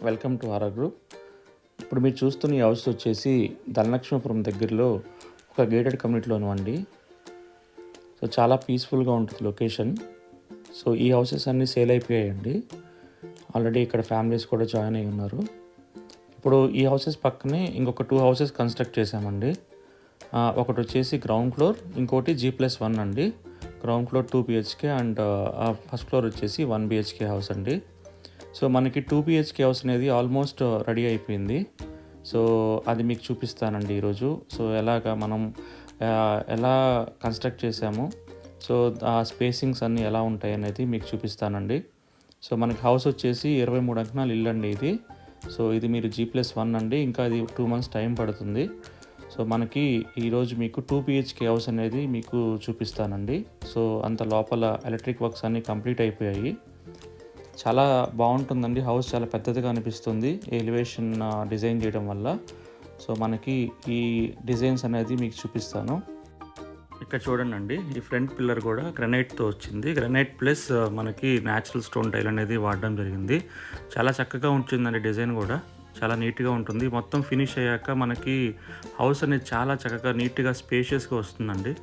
Welcome to RR group. ఇప్పుడు మీరు చూస్తున్న ఈ హౌస్ వచ్చేసి ధనలక్ష్మీపురం దగ్గరలో ఒక గేటెడ్ కమ్యూనిటీలోను అండి. సో చాలా పీస్ఫుల్గా ఉంటుంది లొకేషన్. సో ఈ హౌసెస్ అన్నీ సేల్ అయిపోయాయండి. ఆల్రెడీ ఇక్కడ ఫ్యామిలీస్ కూడా జాయిన్ అయి ఉన్నారు. ఇప్పుడు ఈ హౌసెస్ పక్కనే ఇంకొక 2 హౌసెస్ కన్స్ట్రక్ట్ చేశామండి. ఒకటి వచ్చేసి గ్రౌండ్ ఫ్లోర్, ఇంకోటి G+1 అండి. Ground floor 2 BHK and first floor వచ్చేసి 1 BHK హౌస్ అండి. సో మనకి 2 BHK హౌస్ అనేది ఆల్మోస్ట్ రెడీ అయిపోయింది. సో అది మీకు చూపిస్తానండి ఈరోజు. సో మనం ఎలా కన్స్ట్రక్ట్ చేసాము, సో ఆ స్పేసింగ్స్ అన్నీ ఎలా ఉంటాయి అనేది మీకు చూపిస్తానండి. సో మనకి హౌస్ వచ్చేసి 23 అంకణాలు ఇల్లు అండి ఇది. సో ఇది మీరు G+1 అండి. ఇంకా ఇది 2 months టైం పడుతుంది. సో మనకి ఈరోజు మీకు 2 BHK హౌస్ అనేది మీకు చూపిస్తానండి. సో అంత లోపల ఎలక్ట్రిక్ వర్క్స్ అన్నీ కంప్లీట్ అయిపోయాయి. చాలా బాగుంటుందండి. హౌస్ చాలా పెద్దదిగా అనిపిస్తుంది ఎలివేషన్ డిజైన్ చేయడం వల్ల. సో మనకి ఈ డిజైన్స్ అనేది మీకు చూపిస్తాను. ఇక్కడ చూడండి, ఈ ఫ్రంట్ పిల్లర్ కూడా గ్రనైట్తో వచ్చింది. గ్రనైట్ ప్లస్ మనకి న్యాచురల్ స్టోన్ టైల్ అనేది వాడడం జరిగింది. చాలా చక్కగా ఉంటుందండి. డిజైన్ కూడా చాలా నీట్గా ఉంటుంది. మొత్తం ఫినిష్ అయ్యాక మనకి హౌస్ అనేది చాలా చక్కగా నీట్గా స్పేషియస్గా వస్తుందండి.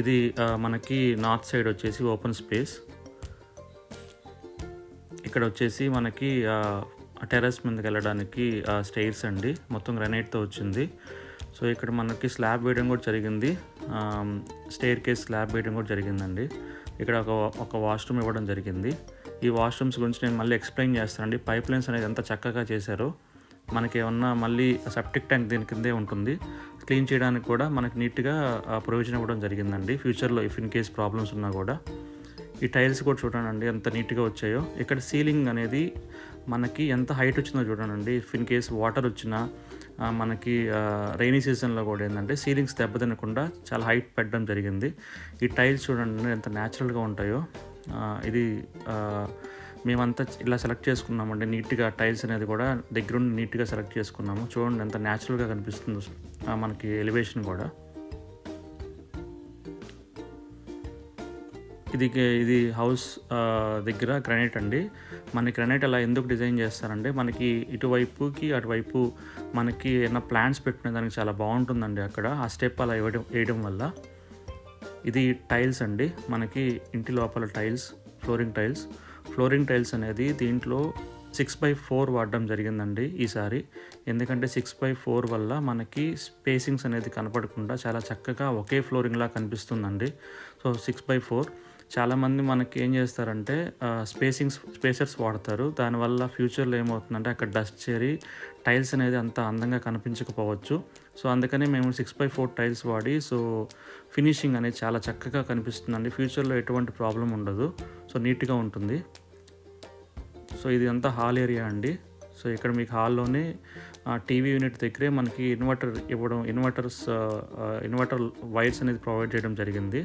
ఇది మనకి నార్త్ సైడ్ వచ్చేసి ఓపెన్ స్పేస్. ఇక్కడ వచ్చేసి మనకి టెర్రస్ మీదకి వెళ్ళడానికి స్టైర్స్ అండి. మొత్తం గ్రానైట్తో వచ్చింది. సో ఇక్కడ మనకి స్లాబ్ వేయడం కూడా జరిగింది. స్టైర్ కేస్ స్లాబ్ వేయడం కూడా జరిగిందండి. ఇక్కడ ఒక వాష్రూమ్ ఇవ్వడం జరిగింది. ఈ వాష్రూమ్స్ గురించి నేను మళ్ళీ ఎక్స్ప్లెయిన్ చేస్తానండి. పైప్ లైన్స్ అనేది ఎంత చక్కగా చేశారో. మనకి ఏమన్నా మళ్ళీ సెప్టిక్ ట్యాంక్ దీని కిందే ఉంటుంది. క్లీన్ చేయడానికి కూడా మనకి నీట్గా ప్రొవిజన్ ఇవ్వడం జరిగిందండి. ఫ్యూచర్లో ఇఫ్ ఇన్ కేస్ ప్రాబ్లమ్స్ ఉన్నా కూడా. ఈ టైల్స్ కూడా చూడండి ఎంత నీట్గా వచ్చాయో. ఇక్కడ సీలింగ్ అనేది మనకి ఎంత హైట్ వచ్చిందో చూడండి. ఇఫ్ ఇన్ కేస్ వాటర్ వచ్చినా మనకి రైనీ సీజన్లో కూడా ఏంటంటే సీలింగ్స్ దెబ్బతినకుండా చాలా హైట్ పెట్టడం జరిగింది. ఈ టైల్స్ చూడండి ఎంత న్యాచురల్గా ఉంటాయో. ఇది మేమంతా ఇలా సెలెక్ట్ చేసుకున్నామండి. నీట్గా టైల్స్ అనేది కూడా దగ్గరుండి నీట్గా సెలెక్ట్ చేసుకున్నాము. చూడండి ఎంత న్యాచురల్గా కనిపిస్తుందో మనకి ఎలివేషన్ కూడా. ఇది హౌస్ దగ్గర గ్రానైట్ అండి. మనకి గ్రానైట్ అలా ఎందుకు డిజైన్ చేస్తారంటే మనకి ఇటువైపుకి అటువైపు మనకి ఏమైనా ప్లాంట్స్ పెట్టుకునే దానికి చాలా బాగుంటుందండి. అక్కడ ఆ స్టెప్ అలా వేయడం వల్ల. ఇది టైల్స్ అండి. మనకి ఇంటి లోపల టైల్స్, ఫ్లోరింగ్ టైల్స్ అనేది దీంట్లో 6x4 వాడడం జరిగిందండి ఈసారి. ఎందుకంటే 6x4 వల్ల మనకి స్పేసింగ్స్ అనేది కనపడకుండా చాలా చక్కగా ఒకే ఫ్లోరింగ్లా కనిపిస్తుందండి. సో 6x4 చాలామంది మనకి ఏం చేస్తారంటే స్పేసర్స్ వాడతారు. దానివల్ల ఫ్యూచర్లో ఏమవుతుందంటే అక్కడ డస్ట్ చేరి టైల్స్ అనేది అంత అందంగా కనిపించకపోవచ్చు. సో అందుకని మేము 6x4 టైల్స్ వాడి సో ఫినిషింగ్ అనేది చాలా చక్కగా కనిపిస్తుందండి. ఫ్యూచర్లో ఎటువంటి ప్రాబ్లం ఉండదు. సో నీట్గా ఉంటుంది. సో ఇది అంతా హాల్ ఏరియా అండి. సో ఇక్కడ మీకు హాల్లోనే టీవీ యూనిట్ దగ్గరే మనకి ఇన్వర్టర్ వైర్స్ అనేది ప్రొవైడ్ చేయడం జరిగింది.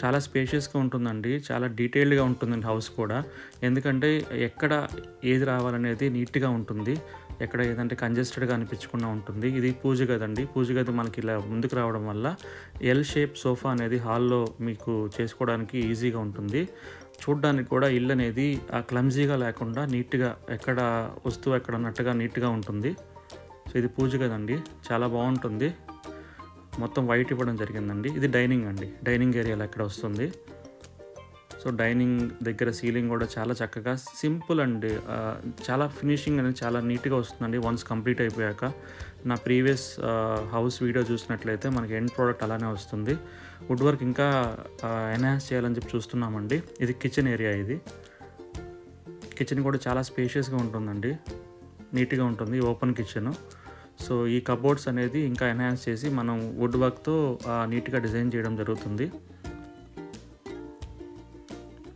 చాలా స్పేషియస్గా ఉంటుందండి. చాలా డీటెయిల్డ్గా ఉంటుందండి హౌస్ కూడా. ఎందుకంటే ఎక్కడ ఏది రావాలనేది నీట్గా ఉంటుంది. ఎక్కడ ఏదంటే కంజెస్టెడ్గా అనిపించకుండా ఉంటుంది. ఇది పూజ గది అండి. పూజ గది మనకి ఇలా ముందుకు రావడం వల్ల ఎల్ షేప్ సోఫా అనేది హాల్లో మీకు చేసుకోవడానికి ఈజీగా ఉంటుంది. చూడ్డానికి కూడా ఇల్లు అనేది క్లమ్జీగా లేకుండా నీట్గా ఎక్కడ వస్తువు ఎక్కడ అన్నట్టుగా నీట్గా ఉంటుంది. సో ఇది పూజ గది అండి. చాలా బాగుంటుంది. మొత్తం వైట్ ఇవ్వడం జరిగిందండి. ఇది డైనింగ్ అండి. డైనింగ్ ఏరియాలో ఎక్కడ వస్తుంది. సో డైనింగ్ దగ్గర సీలింగ్ కూడా చాలా చక్కగా సింపుల్ అండి. చాలా ఫినిషింగ్ అనేది చాలా నీట్గా వస్తుందండి వన్స్ కంప్లీట్ అయిపోయాక. నా ప్రీవియస్ హౌస్ వీడియో చూసినట్లయితే మనకి ఎండ్ ప్రోడక్ట్ అలానే వస్తుంది. వుడ్ వర్క్ ఇంకా ఎన్హాన్స్ చేయాలని చెప్పి చూస్తున్నామండి. ఇది కిచెన్ ఏరియా. ఇది కిచెన్ కూడా చాలా స్పేషియస్గా ఉంటుందండి. నీట్గా ఉంటుంది. Open kitchen. సో ఈ కబోర్డ్స్ అనేది ఇంకా ఎన్హాన్స్ చేసి మనం వుడ్ వర్క్తో నీట్గా డిజైన్ చేయడం జరుగుతుంది.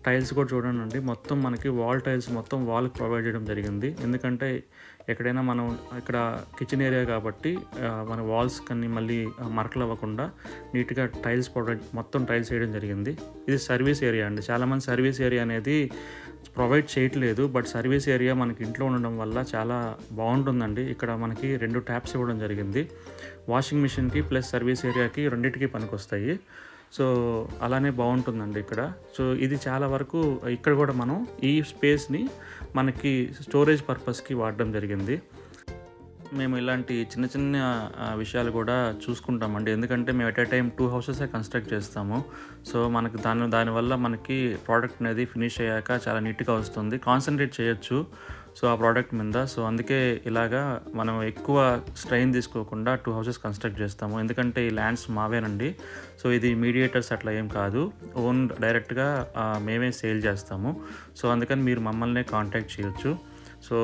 టైల్స్ కూడా చూడండి. మొత్తం మనకి వాల్ టైల్స్ మొత్తం వాల్కి ప్రొవైడ్ చేయడం జరిగింది. ఎందుకంటే ఎక్కడైనా మనం ఇక్కడ కిచెన్ ఏరియా కాబట్టి మన వాల్స్ కన్నీ మళ్ళీ మరకలు అవ్వకుండా నీట్గా మొత్తం టైల్స్ వేయడం జరిగింది. ఇది సర్వీస్ ఏరియా అండి. చాలామంది సర్వీస్ ఏరియా అనేది ప్రొవైడ్ చేయట్లేదు. బట్ సర్వీస్ ఏరియా మనకి ఇంట్లో ఉండడం వల్ల చాలా బాగుంటుందండి. ఇక్కడ మనకి 2 ట్యాప్స్ ఇవ్వడం జరిగింది. వాషింగ్ మిషన్కి ప్లస్ సర్వీస్ ఏరియాకి రెండింటికి పనికొస్తాయి. సో అలానే బాగుంటుందండి ఇక్కడ. సో ఇది చాలా వరకు ఇక్కడ కూడా మనం ఈ స్పేస్ని మనకి స్టోరేజ్ పర్పస్కి వాడడం జరిగింది. మేము ఇలాంటి చిన్న చిన్న విషయాలు కూడా చూసుకుంటామండి. ఎందుకంటే మేము ఎట్ ఏ టైం 2 హౌసెసే కన్స్ట్రక్ట్ చేస్తాము. సో మనకి దానివల్ల మనకి ప్రోడక్ట్ అనేది ఫినిష్ అయ్యాక చాలా నీట్గా వస్తుంది, కాన్సన్ట్రేట్ చేయొచ్చు సో ఆ ప్రోడక్ట్ మీద. సో అందుకే ఇలాగా మనం ఎక్కువ స్ట్రెయిన్ తీసుకోకుండా 2 హౌసెస్ కన్స్ట్రక్ట్ చేస్తాము. ఎందుకంటే ఈ ల్యాండ్స్ మావేనండి. సో ఇది మీడియేటర్స్ అట్లా ఏం కాదు, ఓన్ డైరెక్ట్గా మేమే సేల్ చేస్తాము. సో అందుకని మీరు మమ్మల్ని కాంటాక్ట్ చేయొచ్చు. సో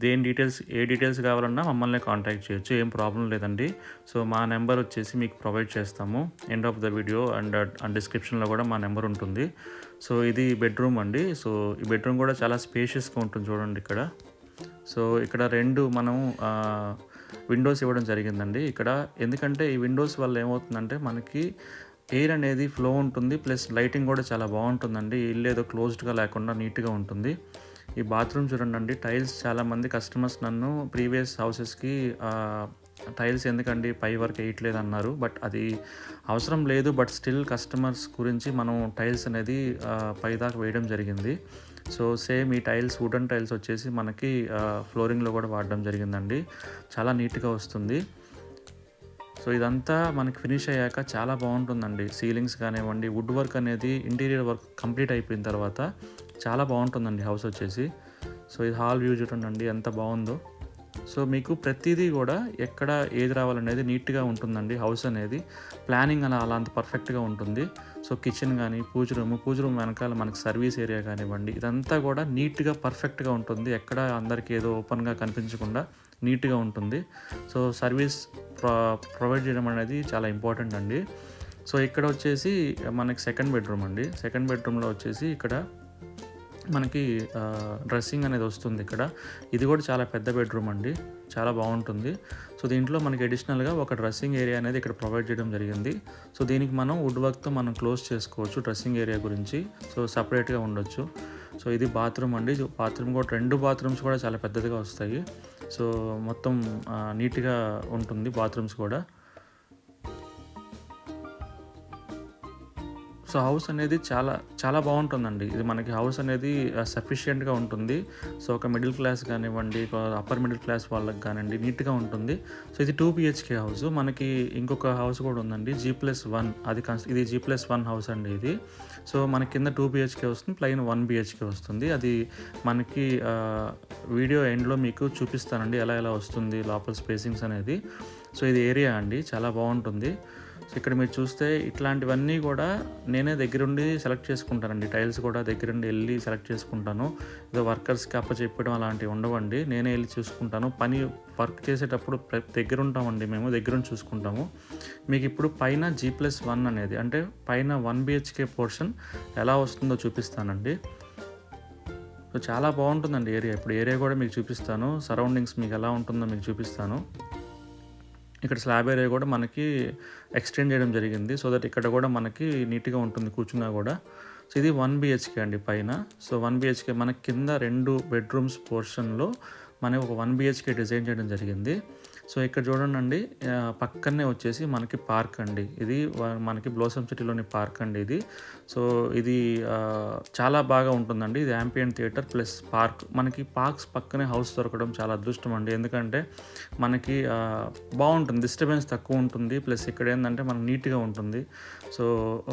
దేని డీటెయిల్స్ కావాలన్నా మమ్మల్ని కాంటాక్ట్ చేయొచ్చు, ఏం ప్రాబ్లం లేదండి. సో మా నెంబర్ వచ్చేసి మీకు ప్రొవైడ్ చేస్తాము end of the video, and డిస్క్రిప్షన్లో కూడా మా నెంబర్ ఉంటుంది. సో ఇది బెడ్రూమ్ అండి. సో ఈ బెడ్రూమ్ కూడా చాలా స్పేషియస్గా ఉంటుంది చూడండి ఇక్కడ. సో ఇక్కడ 2 మనం విండోస్ ఇవ్వడం జరిగిందండి ఇక్కడ. ఎందుకంటే ఈ విండోస్ వల్ల ఏమవుతుందంటే మనకి ఎయిర్ అనేది ఫ్లో ఉంటుంది, ప్లస్ లైటింగ్ కూడా చాలా బాగుంటుందండి. ఇల్లు ఏదో క్లోజ్డ్గా లేకుండా నీట్గా ఉంటుంది. ఈ బాత్రూమ్ చూడండి, టైల్స్ చాలామంది కస్టమర్స్ నన్ను ప్రీవియస్ హౌసెస్కి టైల్స్ ఎందుకండి పై వరకు వేయట్లేదు అన్నారు. బట్ అది అవసరం లేదు, బట్ స్టిల్ కస్టమర్స్ గురించి మనం టైల్స్ అనేది పై దాకా వేయడం జరిగింది. సో సేమ్ ఈ టైల్స్, వుడెన్ టైల్స్ వచ్చేసి మనకి ఫ్లోరింగ్లో కూడా వాడడం జరిగిందండి. చాలా నీట్గా వస్తుంది. సో ఇదంతా మనకి ఫినిష్ అయ్యాక చాలా బాగుంటుందండి. సీలింగ్స్ కానివ్వండి, వుడ్ వర్క్ అనేది ఇంటీరియర్ వర్క్ కంప్లీట్ అయిపోయిన తర్వాత చాలా బాగుంటుందండి హౌస్ వచ్చేసి. సో ఇది హాల్ వ్యూ చూడండి ఎంత బాగుందో. సో మీకు ప్రతిదీ కూడా ఎక్కడ ఏది రావాలనేది నీట్గా ఉంటుందండి. హౌస్ అనేది ప్లానింగ్ అలా అంత పర్ఫెక్ట్గా ఉంటుంది. సో కిచెన్ కానీ, పూజ రూమ్ వెనకాల మనకి సర్వీస్ ఏరియా కానివ్వండి, ఇదంతా కూడా నీట్గా పర్ఫెక్ట్గా ఉంటుంది. ఎక్కడ అందరికీ ఏదో ఓపెన్గా కనిపించకుండా నీట్గా ఉంటుంది. సో సర్వీస్ ప్రొవైడ్ చేయడం అనేది చాలా ఇంపార్టెంట్ అండి. సో ఇక్కడ వచ్చేసి మనకి సెకండ్ బెడ్రూమ్ అండి. సెకండ్ బెడ్రూమ్లో వచ్చేసి ఇక్కడ మనకి డ్రెస్సింగ్ అనేది వస్తుంది ఇక్కడ. ఇది కూడా చాలా పెద్ద బెడ్రూమ్ అండి, చాలా బాగుంటుంది. సో దీంట్లో మనకి అడిషనల్గా ఒక డ్రెస్సింగ్ ఏరియా అనేది ఇక్కడ ప్రొవైడ్ చేయడం జరిగింది. సో దీనికి మనం వుడ్ వర్క్తో మనం క్లోజ్ చేసుకోవచ్చు డ్రెస్సింగ్ ఏరియా గురించి. సో సపరేట్గా ఉండొచ్చు. సో ఇది బాత్రూమ్ అండి. బాత్రూమ్ కూడా 2 బాత్రూమ్స్ కూడా చాలా పెద్దదిగా వస్తాయి. సో మొత్తం నీట్గా ఉంటుంది బాత్రూమ్స్ కూడా. సో హౌస్ అనేది చాలా చాలా బాగుంటుందండి. ఇది మనకి హౌస్ అనేది సఫిషియెంట్గా ఉంటుంది. సో ఒక మిడిల్ క్లాస్ కానివ్వండి, అప్పర్ మిడిల్ క్లాస్ వాళ్ళకి కానివ్వండి, నీట్గా ఉంటుంది. సో ఇది 2 BHK హౌస్. మనకి ఇంకొక హౌస్ కూడా ఉందండి, G+1. ఇది G+1 హౌస్ అండి ఇది. సో మన కింద 2 BHK వస్తుంది, ప్లైన్ 1 BHK వస్తుంది. అది మనకి వీడియో ఎండ్లో మీకు చూపిస్తానండి ఎలా వస్తుంది లోపల స్పేసింగ్స్ అనేది. సో ఇది ఏరియా అండి, చాలా బాగుంటుంది. సో ఇక్కడ మీరు చూస్తే ఇట్లాంటివన్నీ కూడా నేనే దగ్గరుండి సెలెక్ట్ చేసుకుంటానండి. టైల్స్ కూడా దగ్గరుండి వెళ్ళి సెలెక్ట్ చేసుకుంటాను. ఏదో వర్కర్స్కి చెప్పడం అలాంటివి ఉండవండి, నేనే వెళ్ళి చూసుకుంటాను. వర్క్ చేసేటప్పుడు దగ్గర ఉంటామండి, మేము దగ్గరుండి చూసుకుంటాము. మీకు ఇప్పుడు పైన G+1 అనేది, అంటే పైన 1 BHK పోర్షన్ ఎలా వస్తుందో చూపిస్తానండి. సో చాలా బాగుంటుందండి ఏరియా. ఇప్పుడు ఏరియా కూడా మీకు చూపిస్తాను, సరౌండింగ్స్ మీకు ఎలా ఉంటుందో మీకు చూపిస్తాను. ఇక్కడ స్లాబ్ ఏరియా కూడా మనకి ఎక్స్టెండ్ చేయడం జరిగింది, సో దట్ ఇక్కడ కూడా మనకి నీట్గా ఉంటుంది కూర్చున్నా కూడా. సో ఇది 1 BHK అండి పైన. సో 1 BHK మనకి కింద 2 బెడ్రూమ్స్ పోర్షన్లో మనకి ఒక 1 BHK డిజైన్ చేయడం జరిగింది. సో ఇక్కడ చూడండి, పక్కనే వచ్చేసి మనకి పార్క్ అండి. ఇది మనకి బ్లోసమ్ సిటీలోని పార్క్ అండి ఇది. సో ఇది చాలా బాగా ఉంటుందండి. ఇది యాంపియంట్ థియేటర్ ప్లస్ పార్క్. మనకి పార్క్స్ పక్కనే హౌస్ దొరకడం చాలా అదృష్టం అండి. ఎందుకంటే మనకి బాగుంటుంది, డిస్టర్బెన్స్ తక్కువ ఉంటుంది, ప్లస్ ఇక్కడ ఏంటంటే మనకు నీట్గా ఉంటుంది. సో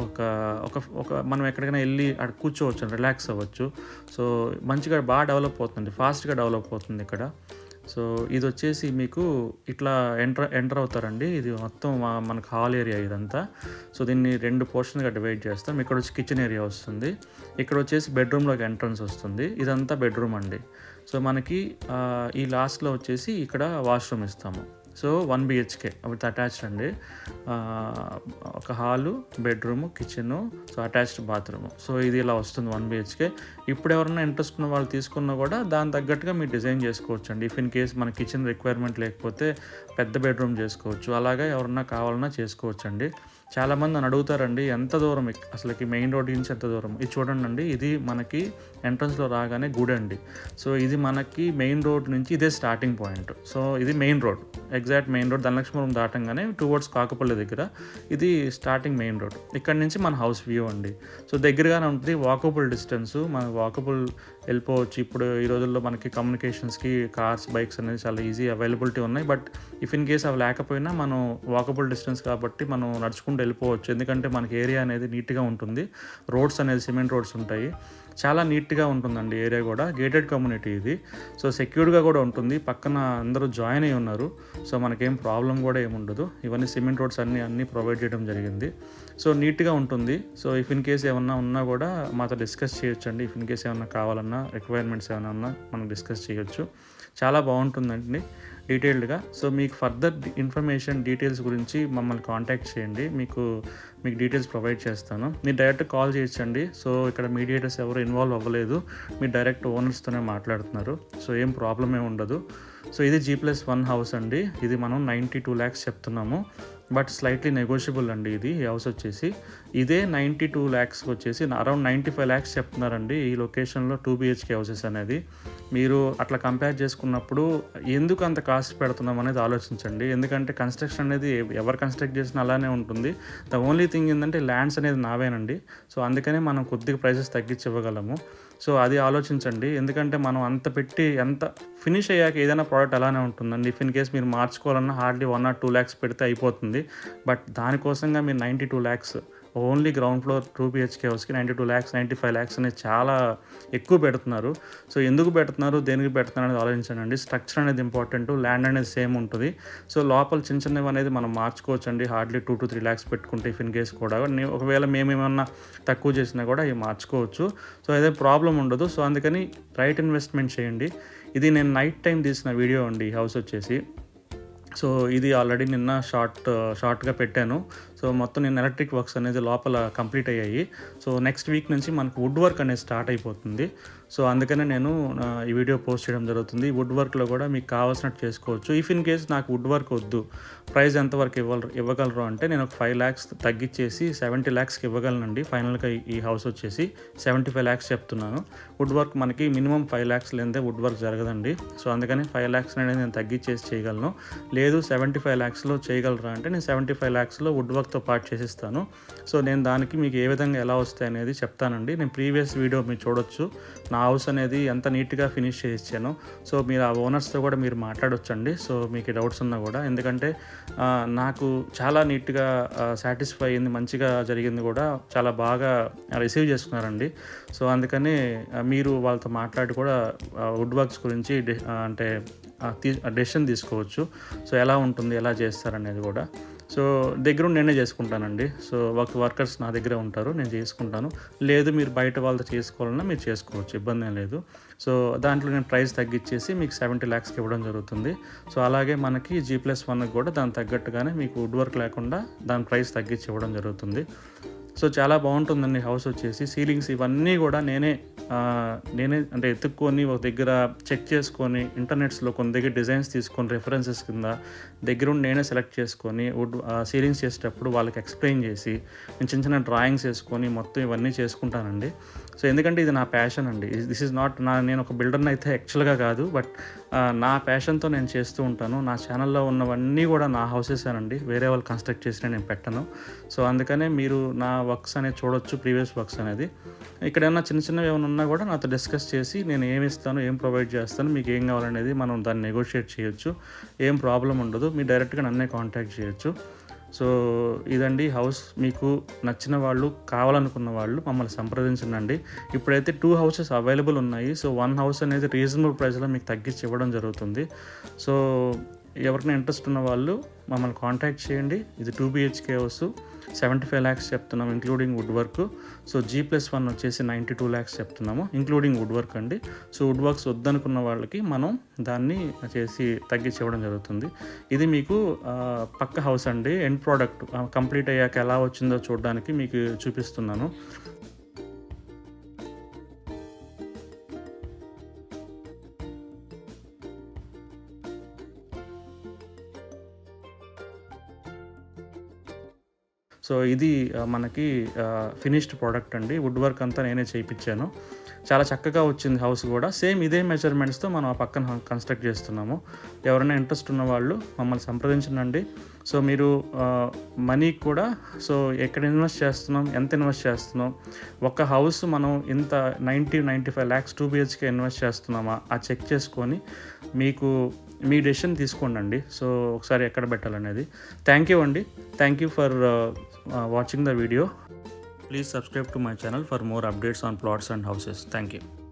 ఒక మనం ఎక్కడికైనా వెళ్ళి అక్కడ కూర్చోవచ్చు, రిలాక్స్ అవ్వచ్చు. సో మంచిగా బాగా డెవలప్ అవుతుంది, ఫాస్ట్గా డెవలప్ అవుతుంది ఇక్కడ. సో ఇది వచ్చేసి మీకు ఇట్లా ఎంటర్ అవుతారండి. ఇది మొత్తం మనకు హాల్ ఏరియా ఇదంతా. సో దీన్ని 2 పోర్షన్గా డివైడ్ చేస్తాం. ఇక్కడ వచ్చి కిచెన్ ఏరియా వస్తుంది, ఇక్కడ వచ్చేసి బెడ్రూమ్లోకి ఎంట్రన్స్ వస్తుంది. ఇదంతా బెడ్రూమ్ అండి. సో మనకి ఈ లాస్ట్లో వచ్చేసి ఇక్కడ వాష్రూమ్ ఇస్తాము. సో 1 BHK విత్ అటాచ్డ్ అండి. ఒక hall, bedroom, kitchen, so attached bathroom. So ఇది ఇలా వస్తుంది 1 BHK. ఇప్పుడు ఎవరైనా ఇంట్రెస్ట్ ఉన్న వాళ్ళు తీసుకున్నా కూడా దాని తగ్గట్టుగా మీరు డిజైన్ చేసుకోవచ్చు అండి. ఇఫ్ ఇన్ కేస్ మన కిచెన్ రిక్వైర్మెంట్ లేకపోతే పెద్ద బెడ్రూమ్ చేసుకోవచ్చు, అలాగే ఎవరన్నా కావాలన్నా చేసుకోవచ్చు అండి. చాలామంది నన్ను అడుగుతారండి ఎంత దూరం అసలుకి మెయిన్ రోడ్ నుంచి ఎంత దూరం. ఇది చూడండి అండి, ఇది మనకి ఎంట్రన్స్లో రాగానే గుడి అండి. సో ఇది మనకి మెయిన్ రోడ్ నుంచి ఇదే స్టార్టింగ్ పాయింట్. సో ఇది main road, exact main road Dhanalakshmipuram దాటంగానే టువర్డ్స్ కాకపల్లి దగ్గర ఇది స్టార్టింగ్ మెయిన్ రోడ్. ఇక్కడ నుంచి మన హౌస్ వ్యూ అండి. సో దగ్గరగానే ఉంటుంది, వాకబుల్ డిస్టెన్స్, మన వాకబుల్ వెళ్ళిపోవచ్చు. ఇప్పుడు ఈ రోజుల్లో మనకి కమ్యూనికేషన్స్కి కార్స్, బైక్స్ అనేది చాలా ఈజీ అవైలబిలిటీ ఉన్నాయి. బట్ ఇఫ్ ఇన్ కేస్ అవి లేకపోయినా మనం వాకబుల్ డిస్టెన్స్ కాబట్టి మనం నడుచుకుంటూ వెళ్ళిపోవచ్చు. ఎందుకంటే మనకి ఏరియా అనేది నీట్గా ఉంటుంది, రోడ్స్ అనేది సిమెంట్ రోడ్స్ ఉంటాయి, చాలా నీట్గా ఉంటుందండి ఏరియా కూడా. గేటెడ్ కమ్యూనిటీ ఇది, సో సెక్యూర్డ్గా కూడా ఉంటుంది. పక్కన అందరూ జాయిన్ అయి ఉన్నారు, సో మనకేం ప్రాబ్లం కూడా ఏముండదు. ఇవన్నీ సిమెంట్ రోడ్స్ అన్నీ ప్రొవైడ్ చేయడం జరిగింది. సో నీట్గా ఉంటుంది. సో ఇఫ్ ఇన్ కేస్ ఏమన్నా ఉన్నా కూడా మాతో డిస్కస్ చేయొచ్చు అండి. ఇఫ్ ఇన్ కేస్ ఏమన్నా కావాలన్నా, రిక్వైర్మెంట్స్ ఏమైనా ఉన్నా మనం డిస్కస్ చేయొచ్చు. చాలా బాగుంటుందండి డీటెయిల్డ్గా. సో మీకు ఫర్దర్ ఇన్ఫర్మేషన్, డీటెయిల్స్ గురించి మమ్మల్ని కాంటాక్ట్ చేయండి, మీకు డీటెయిల్స్ ప్రొవైడ్ చేస్తాను. మీరు డైరెక్ట్ కాల్ చేయొచ్చండి. సో ఇక్కడ మీడియేటర్స్ ఎవరు ఇన్వాల్వ్ అవ్వలేదు, మీరు డైరెక్ట్ ఓనర్స్తోనే మాట్లాడుతున్నారు. సో ఏం ప్రాబ్లం ఏమి ఉండదు. సో ఇది G+1 హౌస్ అండి. ఇది మనం 92 lakhs చెప్తున్నాము, బట్ స్లైట్లీ నెగోషియబుల్ అండి. ఇది హౌస్ వచ్చేసి ఇదే 92 lakhsకి వచ్చేసి అరౌండ్ 95 lakhs చెప్తున్నారండి ఈ లొకేషన్లో 2 BHK హౌసెస్ అనేది. మీరు అట్లా కంపేర్ చేసుకున్నప్పుడు ఎందుకు అంత కాస్ట్ పెడుతున్నాం అనేది ఆలోచించండి. ఎందుకంటే కన్స్ట్రక్షన్ అనేది ఎవరు కన్స్ట్రక్ట్ చేసినా అలానే ఉంటుంది. ద ఓన్లీ థింగ్ ఏంటంటే ల్యాండ్స్ అనేది నావేనండి. సో అందుకనే మనం కొద్దిగా ప్రైసెస్ తగ్గించి ఇవ్వగలము. సో అది ఆలోచించండి. ఎందుకంటే మనం అంత పెట్టి ఎంత ఫినిష్ అయ్యాక ఏదైనా ప్రోడక్ట్ అలానే ఉంటుందండి. ఇఫ్ ఇన్ కేస్ మీరు మార్చుకోవాలన్నా హార్డ్లీ 1 or 2 lakhs పెడితే అయిపోతుంది. బట్ దానికోసంగా మీరు 92 lakhs only ground floor 2 BHK హౌస్కి 92 lakhs, 95 lakhs అనేది చాలా ఎక్కువ పెడుతున్నారు. సో ఎందుకు పెడుతున్నారు, దేనికి పెడుతున్నారు అనేది ఆలోచించండి. స్ట్రక్చర్ అనేది ఇంపార్టెంట్, ల్యాండ్ అనేది సేమ్ ఉంటుంది. సో లోపల చిన్నవి అనేది మనం మార్చుకోవచ్చు అండి. హార్డ్లీ 2 to 3 lakhs పెట్టుకుంటే ఇఫ్ ఇన్ కేస్ కూడా ఒకవేళ మేమేమన్నా తక్కువ చేసినా కూడా ఇవి మార్చుకోవచ్చు. సో అదే ప్రాబ్లం ఉండదు. సో అందుకని రైట్ ఇన్వెస్ట్మెంట్ చేయండి. ఇది నేను నైట్ టైం తీసిన వీడియో అండి ఈ హౌస్ వచ్చేసి. సో ఇది ఆల్రెడీ నిన్న షార్ట్గా పెట్టాను. సో మొత్తం నేను ఎలక్ట్రిక్ వర్క్స్ అనేది లోపల కంప్లీట్ అయ్యాయి. సో నెక్స్ట్ వీక్ నుంచి మనకు వుడ్ వర్క్ అనేది స్టార్ట్ అయిపోతుంది. సో అందుకనే నేను ఈ వీడియో పోస్ట్ చేయడం జరుగుతుంది. వుడ్ వర్క్లో కూడా మీకు కావాల్సినట్టు చేసుకోవచ్చు. ఇఫ్ ఇన్ కేస్ నాకు వుడ్ వర్క్ వద్దు, ప్రైస్ ఎంతవరకు ఇవ్వగలరు అంటే నేను ఒక 5 lakhs తగ్గించేసి 70 lakhsకి ఇవ్వగలనండి. ఫైనల్గా ఈ హౌస్ వచ్చేసి 75 lakhs చెప్తున్నాను. వుడ్ వర్క్ మనకి మినిమం 5 lakhs లేదే వుడ్ వర్క్ జరగదండి. సో అందుకని 5 lakhs అనేది నేను తగ్గించేసి చేయగలను. లేదు 75 lakhsలో చేయగలరా అంటే నేను 75 lakhsలో వుడ్ వర్క్తో పాటు చేసిస్తాను. సో నేను దానికి మీకు ఏ విధంగా ఎలా వస్తాయి అనేది చెప్తానండి. నేను ప్రీవియస్ వీడియో మీరు చూడొచ్చు, నా హౌస్ అనేది ఎంత నీట్గా ఫినిష్ చేయించాను. సో మీరు ఆ ఓనర్స్తో కూడా మీరు మాట్లాడొచ్చండి. సో మీకు డౌట్స్ ఉన్నా కూడా, ఎందుకంటే నాకు చాలా నీట్గా సాటిస్ఫై అయింది, మంచిగా జరిగింది కూడా, చాలా బాగా రిసీవ్ చేసుకున్నారండి. సో అందుకని మీరు వాళ్ళతో మాట్లాడి కూడా వుడ్ వర్క్స్ గురించి అంటే డెసిషన్ తీసుకోవచ్చు. సో ఎలా ఉంటుంది, ఎలా చేస్తారనేది కూడా. సో దగ్గరుండి నేనే చేసుకుంటానండి. సో వర్కర్స్ నా దగ్గరే ఉంటారు, నేను చేసుకుంటాను. లేదు మీరు బయట వాళ్ళతో చేసుకోవాలన్నా మీరు చేసుకోవచ్చు, ఇబ్బంది ఏం లేదు. సో దాంట్లో నేను ప్రైస్ తగ్గించేసి మీకు 70 lakhsకి ఇవ్వడం జరుగుతుంది. సో అలాగే మనకి G+1 కూడా దానికి తగ్గట్టుగానే మీకు వుడ్ వర్క్ లేకుండా దాని ప్రైస్ తగ్గించి ఇవ్వడం జరుగుతుంది. సో చాలా బాగుంటుందండి హౌస్ వచ్చేసి. సీలింగ్స్ ఇవన్నీ కూడా నేనే అంటే ఎత్తుక్కొని ఒక దగ్గర చెక్ చేసుకొని, ఇంటర్నెట్స్లో కొన్ని దగ్గర డిజైన్స్ తీసుకొని రెఫరెన్సెస్ కింద దగ్గరుండి నేనే సెలెక్ట్ చేసుకొని వుడ్ సీలింగ్స్ చేసేటప్పుడు వాళ్ళకి ఎక్స్ప్లెయిన్ చేసి నేను చిన్న డ్రాయింగ్స్ వేసుకొని మొత్తం ఇవన్నీ చేసుకుంటానండి. సో ఎందుకంటే ఇది నా ప్యాషన్ అండి. దిస్ ఈజ్ నాట్ నేను ఒక బిల్డర్ని అయితే యాక్చువల్గా కాదు, బట్ నా ప్యాషన్తో నేను చేస్తూ ఉంటాను. నా ఛానల్లో ఉన్నవన్నీ కూడా నా హౌసెసేనండి, వేరే వాళ్ళు కన్స్ట్రక్ట్ చేసిన నేను పెట్టను. సో అందుకనే మీరు నా వర్క్స్ అనేది చూడొచ్చు, ప్రీవియస్ వర్క్స్ అనేది. ఇక్కడ ఏమన్నా చిన్నవి ఏమైనా ఉన్నా కూడా నాతో డిస్కస్ చేసి నేను ఏమి ఇస్తాను, ఏం ప్రొవైడ్ చేస్తాను, మీకు ఏం కావాలనేది మనం దాన్ని నెగోషియేట్ చేయొచ్చు. ఏం ప్రాబ్లం ఉండదు, మీరు డైరెక్ట్గా నన్నే కాంటాక్ట్ చేయొచ్చు. సో ఇదండి హౌస్. మీకు నచ్చిన వాళ్ళు, కావాలనుకున్న వాళ్ళు మమ్మల్ని సంప్రదించండి. ఇప్పుడైతే 2 houses అవైలబుల్ ఉన్నాయి. సో 1 house అనేది రీజనబుల్ ప్రైస్లో మీకు తగ్గించి ఇవ్వడం జరుగుతుంది. సో ఎవరికైనా ఇంట్రెస్ట్ ఉన్న వాళ్ళు మమ్మల్ని కాంటాక్ట్ చేయండి. ఇది 2 BHK హౌస్, 75 lakhs చెప్తున్నాము including wood work. So G+1 వచ్చేసి 92 lakhs చెప్తున్నాము ఇంక్లూడింగ్ వుడ్ వర్క్ అండి. సో వుడ్ వర్క్స్ వద్దనుకున్న వాళ్ళకి మనం దాన్ని చేసి తగ్గించి ఇవ్వడం జరుగుతుంది. ఇది మీకు పక్క హౌస్ అండి. ఎండ్ ప్రోడక్ట్ కంప్లీట్ అయ్యాక ఎలా వచ్చిందో చూడడానికి మీకు చూపిస్తున్నాను. సో ఇది మనకి ఫినిష్డ్ ప్రోడక్ట్ అండి. వుడ్ వర్క్ అంతా నేనే చేయించాను. చాలా చక్కగా వచ్చింది హౌస్ కూడా. సేమ్ ఇదే మెజర్మెంట్స్తో మనం ఆ పక్కన కన్స్ట్రక్ట్ చేస్తున్నాము. ఎవరైనా ఇంట్రెస్ట్ ఉన్న వాళ్ళు మమ్మల్ని సంప్రదించండి. సో మీరు మనీ కూడా సో ఎక్కడ ఇన్వెస్ట్ చేస్తున్నాం, ఎంత ఇన్వెస్ట్ చేస్తున్నాం, ఒక హౌస్ మనం ఇంత 95 lakhs 2 BHK ఇన్వెస్ట్ చేస్తున్నామా ఆ చెక్ చేసుకొని మీకు మీ డెసిషన్ తీసుకోండి. సో ఒకసారి ఎక్కడ పెట్టాలనేది. థ్యాంక్ యూ అండి. Thank you for watching the video. Please subscribe to my channel for more updates on plots and houses. Thank you.